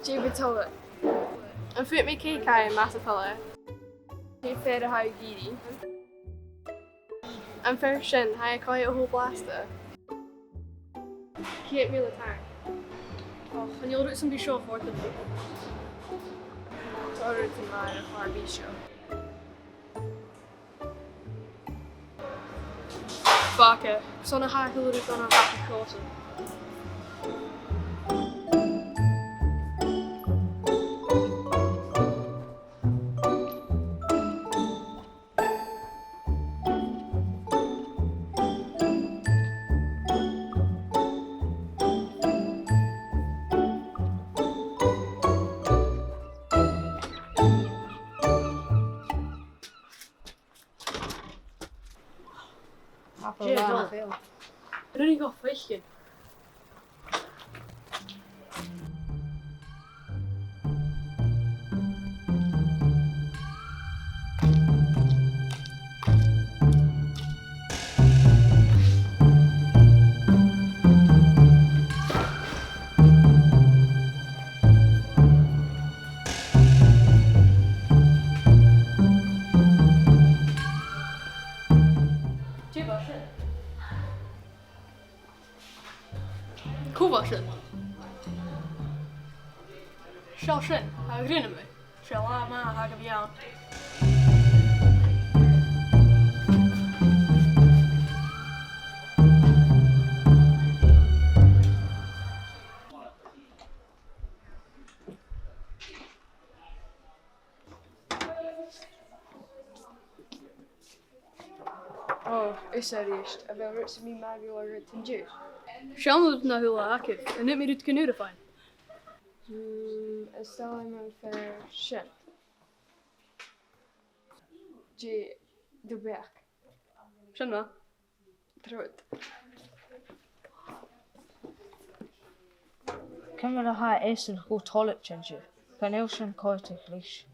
David Tullet. An fuit mé cé caiim measapala. Ní féad a haigh gíri. An fear sin ha cai a hó blasta. Ciat míle tang. Och, an you'll do some be sure for them. Táir an mar a charbí seo. Baka, son a hack a little bit on a happy course. I don't go fishing. Kuvasen. Sjálfsinn, það grínir mig. Sjálf maður haka bján. Is dat eerst? En wel rutsen mi magul ar tin juice. Sjálf na hula akif, en nit mér ut knuda fine. Stel I'm on fair sin. De berg. Sin ma? Trúd. Cymryd a ha eisen go toilet change. Gan eil sin coitig lís.